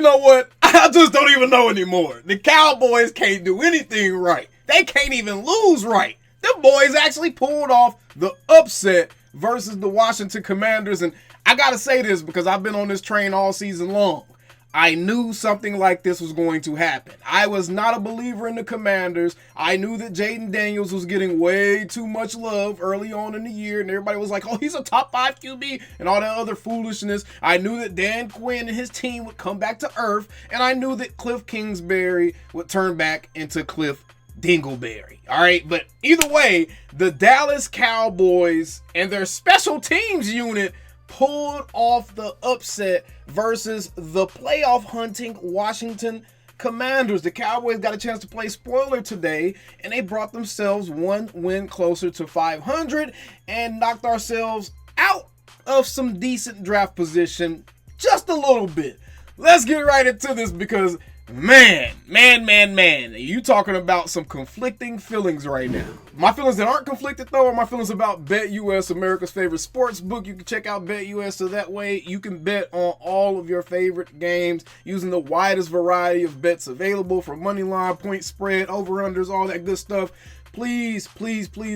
know what? I just don't even know anymore. The Cowboys can't do anything right. They can't even lose right. The boys actually pulled off the upset versus the Washington Commanders. And I got to say this because I've been on this train all season long. I knew something like this was going to happen. I was not a believer in the Commanders. I knew that Jaden Daniels was getting way too much love early on in the year, and everybody was like, oh, he's a top 5 QB and all that other foolishness. I knew that Dan Quinn and his team would come back to earth, and I knew that Cliff Kingsbury would turn back into Cliff Dingleberry. All right, but either way, the Dallas Cowboys and their special teams unit pulled off the upset versus the playoff hunting Washington Commanders. The Cowboys got a chance to play spoiler today, and they brought themselves one win closer to 500 and knocked ourselves out of some decent draft position just a little bit. Let's get right into this because man, you talking about some conflicting feelings right now. My feelings that aren't conflicted though are my feelings about BetUS, America's favorite sports book. You can check out BetUS so that way you can bet on all of your favorite games using the widest variety of bets available, from money line, point spread, over-unders, all that good stuff. Please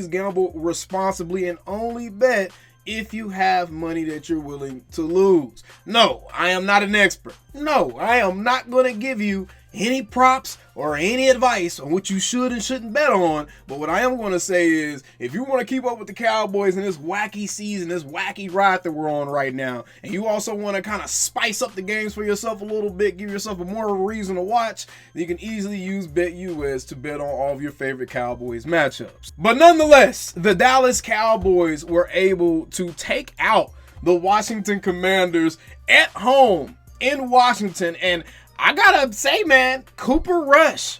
gamble responsibly and only bet if you have money that you're willing to lose. No, I am not an expert. No, I am not going to give you any props or any advice on what you should and shouldn't bet on. But what I am going to say is, if you want to keep up with the Cowboys in this wacky season, this wacky ride that we're on right now, and you also want to kind of spice up the games for yourself a little bit, give yourself a more of a reason to watch, then you can easily use BetUS to bet on all of your favorite Cowboys matchups. But nonetheless, the Dallas Cowboys were able to take out the Washington Commanders at home in Washington, and I gotta say, man, Cooper Rush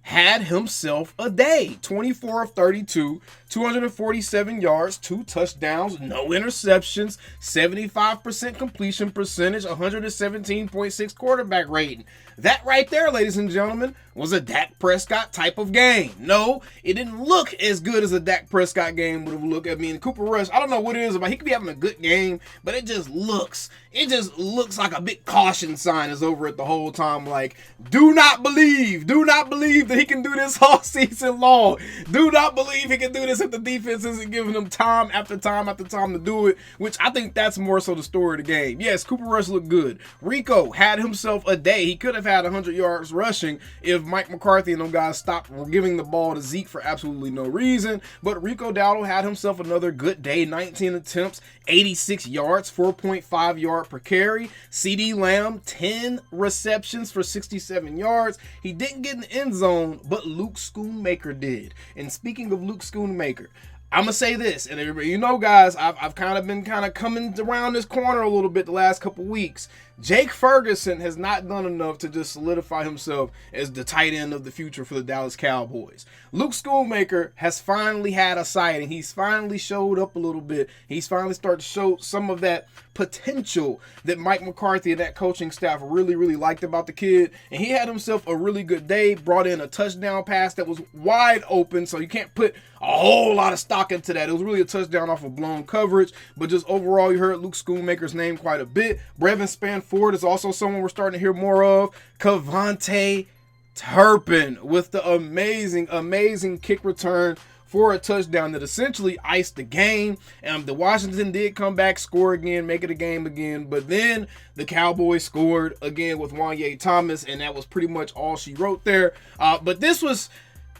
had himself a day. 24 of 32, 247 yards, 2 touchdowns, no interceptions, 75% completion percentage, 117.6 quarterback rating. That right there, ladies and gentlemen, was a Dak Prescott type of game. No, it didn't look as good as a Dak Prescott game would have looked. I mean, Cooper Rush, I don't know what it is about. He could be having a good game, but it just looks like a big caution sign is over it the whole time. Like, do not believe that he can do this all season long. Do not believe he can do this if the defense isn't giving him time after time after time to do it, which I think that's more so the story of the game. Yes, Cooper Rush looked good. Rico had himself a day. He could have had 100 yards rushing if Mike McCarthy and them guys stopped giving the ball to Zeke for absolutely no reason. But Rico Dowdle had himself another good day. 19 attempts, 86 yards, 4.5 yard per carry. CeeDee Lamb, 10 receptions for 67 yards. He didn't get in the end zone, but Luke Schoonmaker did. And speaking of Luke Schoonmaker, I'm going to say this, and everybody, you know, guys, I've been coming around this corner a little bit the last couple weeks. Jake Ferguson has not done enough to just solidify himself as the tight end of the future for the Dallas Cowboys. Luke Schoonmaker has finally had a sighting. He's finally showed up a little bit. He's finally started to show some of that potential that Mike McCarthy and that coaching staff really liked about the kid. And he had himself a really good day, brought in a touchdown pass that was wide open, so you can't put a whole lot of stock into that. It was really a touchdown off of blown coverage, but just overall, you heard Luke Schoonmaker's name quite a bit. Brevin Spanford is also someone we're starting to hear more of. Kevontae Turpin with the amazing kick return for a touchdown that essentially iced the game. The Washington did come back, score again, make it a game again, but then the Cowboys scored again with Wanye Thomas, and that was pretty much all she wrote there. But this was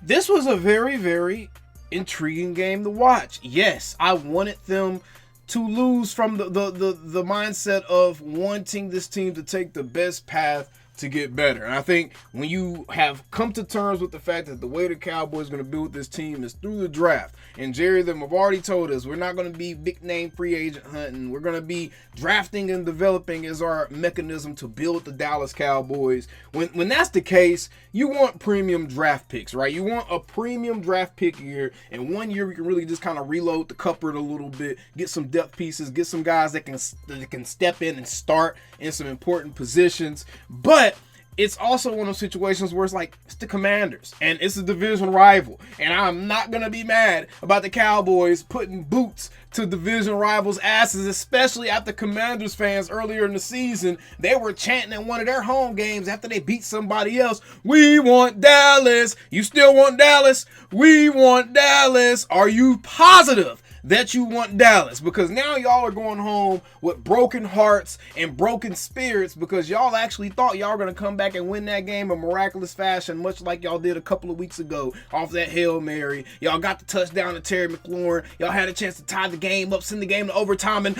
a very intriguing game to watch. Yes, I wanted them to lose from the mindset of wanting this team to take the best path to get better. And I think when you have come to terms with the fact that the way the Cowboys are going to build this team is through the draft, and Jerry them have already told us we're not going to be big name free agent hunting. We're going to be drafting and developing as our mechanism to build the Dallas Cowboys. When that's the case, you want premium draft picks, right? You want a premium draft pick year, and 1 year we can really just kind of reload the cupboard a little bit, get some depth pieces, get some guys that can step in and start in some important positions. But it's also one of those situations where it's like, it's the Commanders and it's a division rival. And I'm not going to be mad about the Cowboys putting boots to division rivals' asses, especially after Commanders fans earlier in the season, they were chanting at one of their home games after they beat somebody else, "We want Dallas." You still want Dallas? We want Dallas. Are you positive that you want Dallas? Because now y'all are going home with broken hearts and broken spirits because y'all actually thought y'all were going to come back and win that game in miraculous fashion, much like y'all did a couple of weeks ago off that Hail Mary. Y'all got the touchdown to Terry McLaurin. Y'all had a chance to tie the game up, send the game to overtime, and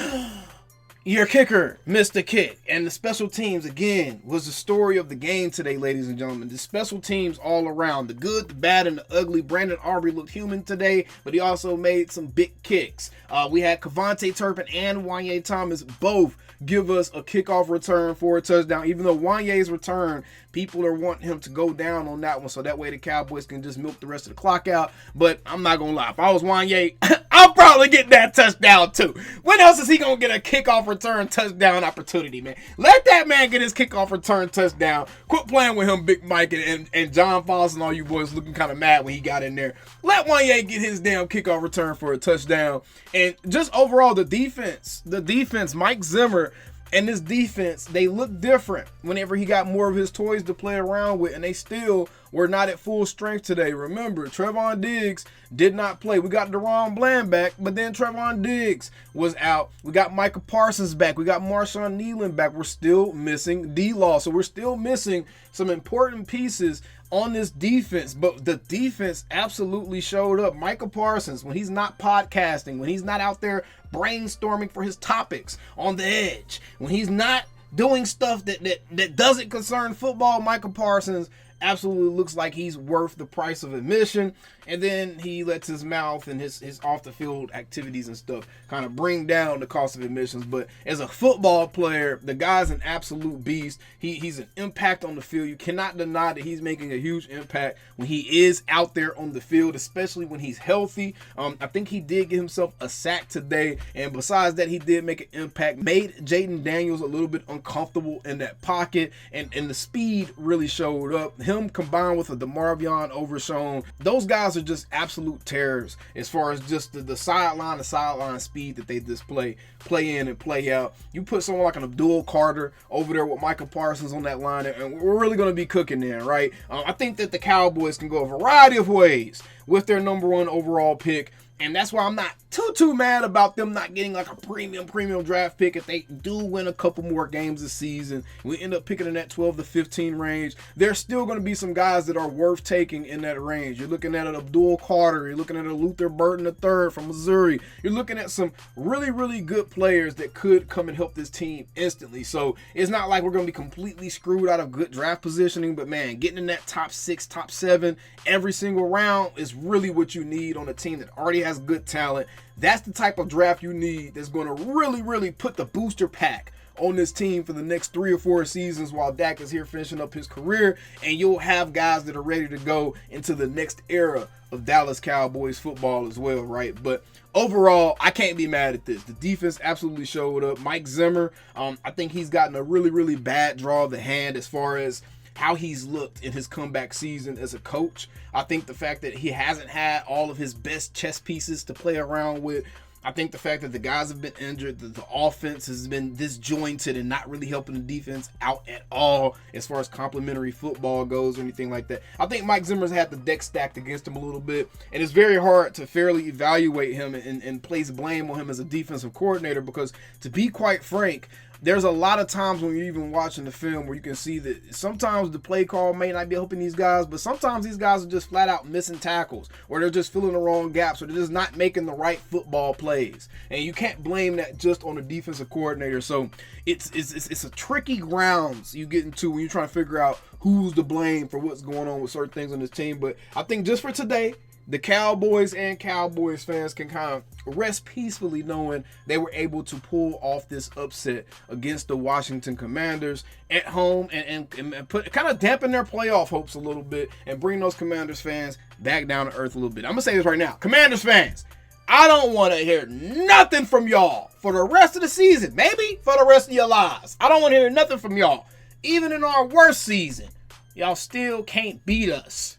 your kicker missed a kick. And the special teams, again, was the story of the game today, ladies and gentlemen. The special teams all around. The good, the bad, and the ugly. Brandon Aubrey looked human today, but he also made some big kicks. We had Kevontae Turpin and Wanye Thomas both give us a kickoff return for a touchdown. Even though Wanye's return, people are wanting him to go down on that one, so that way the Cowboys can just milk the rest of the clock out. But I'm not going to lie. If I was Wanye, I'll probably get that touchdown too. When else is he going to get a kickoff return touchdown opportunity, man? Let that man get his kickoff return touchdown. Quit playing with him, Big Mike and John Foss and all you boys looking kind of mad when he got in there. Let Wanye get his damn kickoff return for a touchdown. And just overall, the defense, Mike Zimmer and this defense, they look different whenever he got more of his toys to play around with, and they still were not at full strength today. Remember, Trevon Diggs did not play. We got Deron Bland back, but then Trevon Diggs was out. We got Micah Parsons back. We got Marshawn Nealon back. We're still missing D-Law, so we're still missing some important pieces on this defense, but the defense absolutely showed up. Micah Parsons, when he's not podcasting, when he's not out there brainstorming for his topics on the edge, when he's not doing stuff that doesn't concern football, Micah Parsons absolutely looks like he's worth the price of admission. And then he lets his mouth and his off the field activities and stuff kind of bring down the cost of admissions. But as a football player, the guy's an absolute beast. He's an impact on the field. You cannot deny that he's making a huge impact when he is out there on the field, especially when he's healthy. I think he did get himself a sack today. And besides that, he did make an impact, made Jaden Daniels a little bit uncomfortable in that pocket. And the speed really showed up. Him combined with a DeMarvion Overshown, those guys are just absolute terrors as far as just the sideline to sideline speed that they display, play in and play out. You put someone like an Abdul Carter over there with Micah Parsons on that line, and we're really going to be cooking there, right? I think that the Cowboys can go a variety of ways with their number one overall pick. And that's why I'm not too mad about them not getting like a premium draft pick. If they do win a couple more games this season, we end up picking in that 12 to 15 range, there's still going to be some guys that are worth taking in that range. You're looking at an Abdul Carter. You're looking at a Luther Burton III from Missouri. You're looking at some really good players that could come and help this team instantly. So it's not like we're going to be completely screwed out of good draft positioning, but man, getting in that top 6, top 7 every single round is really what you need on a team that already has good talent. That's the type of draft you need that's going to really put the booster pack on this team for the next 3 or 4 seasons while Dak is here finishing up his career, and you'll have guys that are ready to go into the next era of Dallas Cowboys football as well, right? But overall, I can't be mad at this. The defense absolutely showed up. Mike Zimmer, I think he's gotten a really bad draw of the hand as far as how he's looked in his comeback season as a coach. I think the fact that he hasn't had all of his best chess pieces to play around with. I think the fact that the guys have been injured, that the offense has been disjointed and not really helping the defense out at all as far as complimentary football goes or anything like that. I think Mike Zimmer's had the deck stacked against him a little bit, and it's very hard to fairly evaluate him and place blame on him as a defensive coordinator because, to be quite frank, there's a lot of times when you're even watching the film where you can see that sometimes the play call may not be helping these guys, but sometimes these guys are just flat out missing tackles, or they're just filling the wrong gaps, or they're just not making the right football plays. And you can't blame that just on the defensive coordinator. So it's a tricky grounds you get into when you're trying to figure out who's to blame for what's going on with certain things on this team. But I think just for today, the Cowboys and Cowboys fans can kind of rest peacefully knowing they were able to pull off this upset against the Washington Commanders at home and put kind of dampen their playoff hopes a little bit and bring those Commanders fans back down to earth a little bit. I'm going to say this right now. Commanders fans, I don't want to hear nothing from y'all for the rest of the season. Maybe for the rest of your lives. I don't want to hear nothing from y'all Even in our worst season, y'all still can't beat us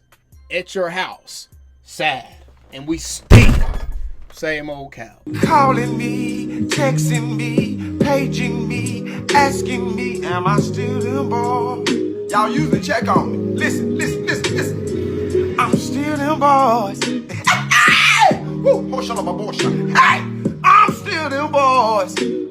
at your house. Sad. And we stink. Same old Cow. Calling me, texting me, paging me, asking me, am I still them boys? Y'all usually check on me. Listen. I'm still them boys. Hey! Woo! Hey! I'm still them boys.